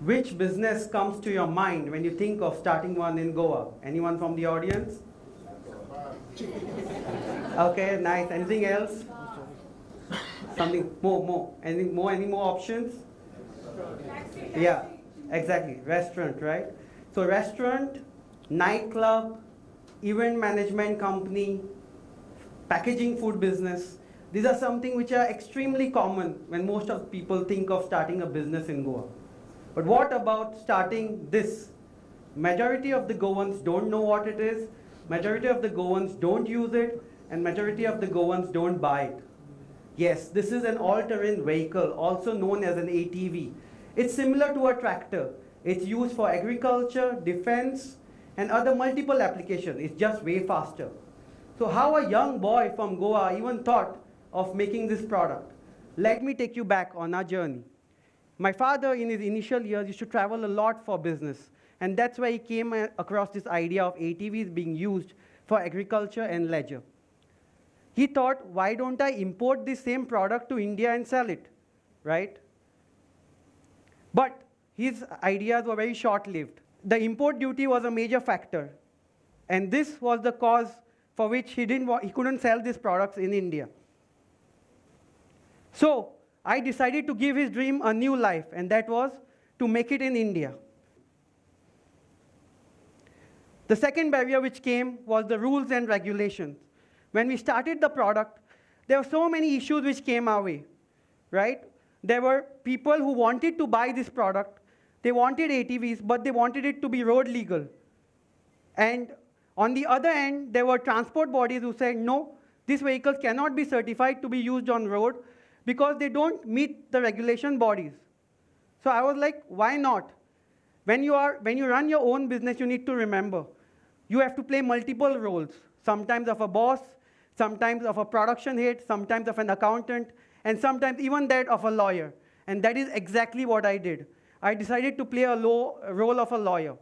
Which business comes to your mind when you think of starting one in Goa? Anyone from the audience? Okay, nice. Anything else? Something more. Any more options? Yeah, exactly. Restaurant, right? So restaurant, nightclub, event management company, packaging food business. These are something which are extremely common when most of people think of starting a business in Goa. But what about starting this? Majority of the Goans don't know what it is, majority of the Goans don't use it, and majority of the Goans don't buy it. Yes, this is an all-terrain vehicle, also known as an ATV. It's similar to a tractor. It's used for agriculture, defense, and other multiple applications. It's just way faster. So how a young boy from Goa even thought of making this product? Let me take you back on our journey. My father, in his initial years, used to travel a lot for business. And that's why he came across this idea of ATVs being used for agriculture and leisure. He thought, why don't I import this same product to India and sell it, right? But his ideas were very short-lived. The import duty was a major factor. And this was the cause for which he couldn't sell these products in India. So I decided to give his dream a new life, and that was to make it in India. The second barrier which came was the rules and regulations. When we started the product, there were so many issues which came our way, right? There were people who wanted to buy this product. They wanted ATVs, but they wanted it to be road legal. And on the other end, there were transport bodies who said, no, these vehicles cannot be certified to be used on road because they don't meet the regulation bodies. So I was like, why not? When you run your own business, you need to remember, you have to play multiple roles, sometimes of a boss, sometimes of a production head, sometimes of an accountant, and sometimes even that of a lawyer. And that is exactly what I did. I decided to play a role of a lawyer.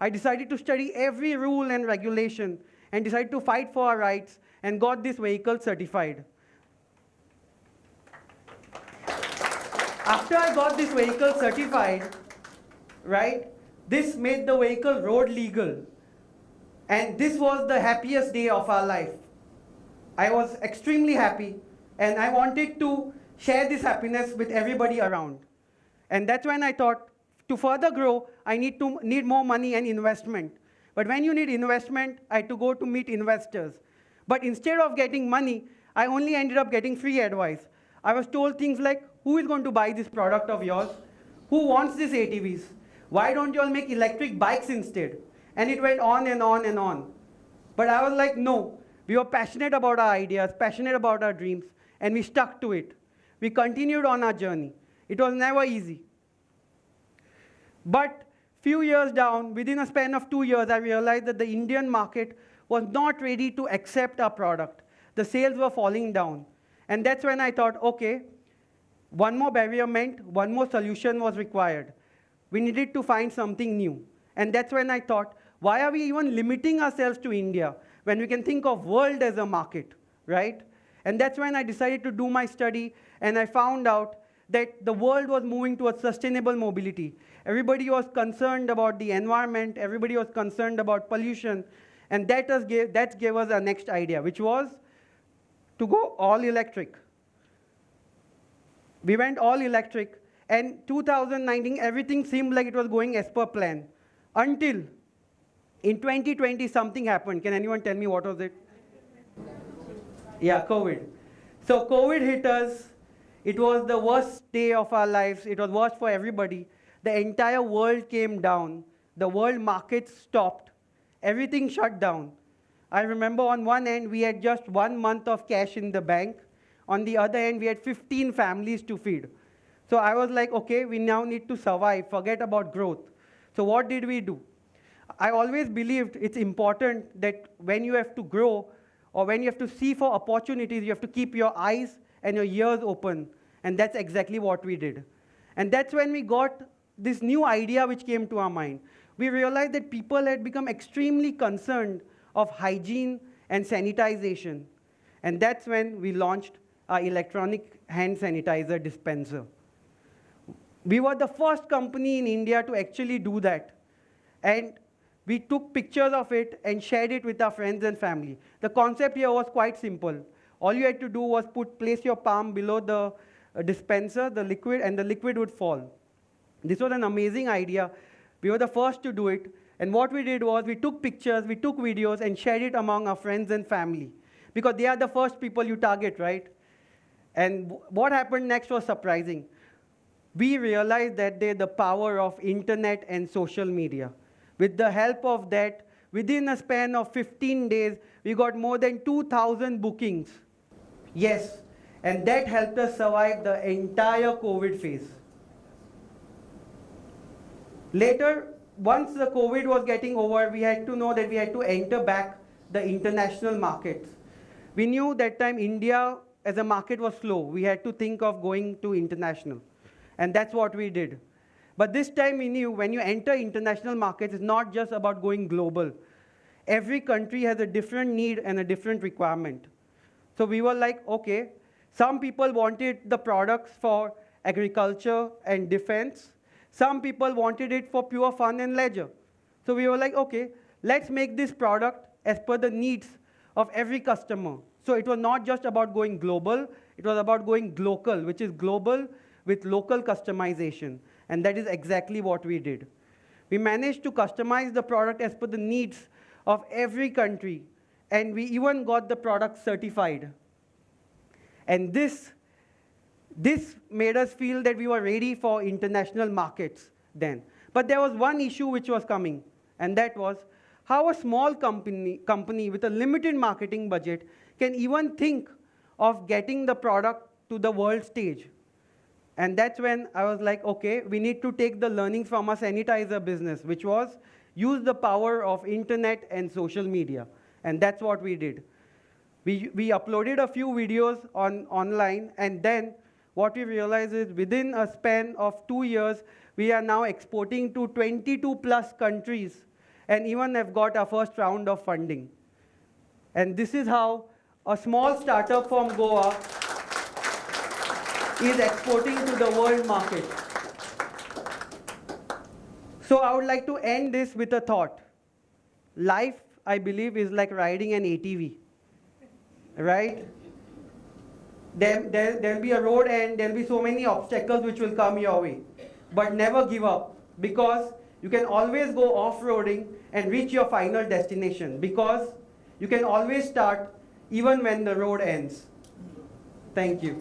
I decided to study every rule and regulation and decided to fight for our rights and got this vehicle certified. After I got this vehicle certified, right, this made the vehicle road legal. And this was the happiest day of our life. I was extremely happy, and I wanted to share this happiness with everybody around. And that's when I thought, to further grow, I need more money and investment. But when you need investment, I had to go to meet investors. But instead of getting money, I only ended up getting free advice. I was told things like, who is going to buy this product of yours? Who wants these ATVs? Why don't you all make electric bikes instead? And it went on and on and on. But I was like, no. We were passionate about our ideas, passionate about our dreams, and we stuck to it. We continued on our journey. It was never easy. But few years down, within a span of 2 years, I realized that the Indian market was not ready to accept our product. The sales were falling down. And that's when I thought, okay, one more barrier meant one more solution was required. We needed to find something new. And that's when I thought, why are we even limiting ourselves to India when we can think of world as a market, right? And that's when I decided to do my study, and I found out that the world was moving towards sustainable mobility. Everybody was concerned about the environment, everybody was concerned about pollution, and that gave us our next idea, which was to go all electric. We went all electric, and 2019, everything seemed like it was going as per plan, until in 2020, something happened. Can anyone tell me what was it? Yeah, COVID. So COVID hit us. It was the worst day of our lives. It was worse for everybody. The entire world came down. The world markets stopped. Everything shut down. I remember on one end, we had just 1 month of cash in the bank. On the other end, we had 15 families to feed. So I was like, okay, we now need to survive, forget about growth. So what did we do? I always believed it's important that when you have to grow or when you have to see for opportunities, you have to keep your eyes and your ears open. And that's exactly what we did. And that's when we got this new idea which came to our mind. We realized that people had become extremely concerned of hygiene and sanitization. And that's when we launched our electronic hand sanitizer dispenser. We were the first company in India to actually do that. And we took pictures of it and shared it with our friends and family. The concept here was quite simple. All you had to do was place your palm below the dispenser, the liquid, and the liquid would fall. This was an amazing idea. We were the first to do it. And what we did was we took pictures, we took videos, and shared it among our friends and family. Because they are the first people you target, right? And what happened next was surprising. We realized that the power of internet and social media. With the help of that, within a span of 15 days, we got more than 2,000 bookings. Yes, and that helped us survive the entire COVID phase. Later, once the COVID was getting over, we had to know that we had to enter back the international markets. We knew that time India as a market was slow. We had to think of going to international. And that's what we did. But this time we knew when you enter international markets, it's not just about going global. Every country has a different need and a different requirement. So we were like, okay, some people wanted the products for agriculture and defense. Some people wanted it for pure fun and leisure. So we were like, okay, let's make this product as per the needs of every customer. So it was not just about going global, it was about going local, which is global with local customization. And that is exactly what we did. We managed to customize the product as per the needs of every country. And we even got the product certified. And this made us feel that we were ready for international markets then. But there was one issue which was coming, and that was how a small company with a limited marketing budget can even think of getting the product to the world stage. And that's when I was like, okay, we need to take the learnings from our sanitizer business, which was use the power of internet and social media. And that's what we did. We uploaded a few videos online, and then what we realized is within a span of 2 years, we are now exporting to 22 plus countries and even have got our first round of funding. And this is how a small startup from Goa is exporting to the world market. So I would like to end this with a thought. Life, I believe, is like riding an ATV, right? There'll be a road and there'll be so many obstacles which will come your way. But never give up, because you can always go off-roading and reach your final destination, because you can always start even when the road ends. Thank you.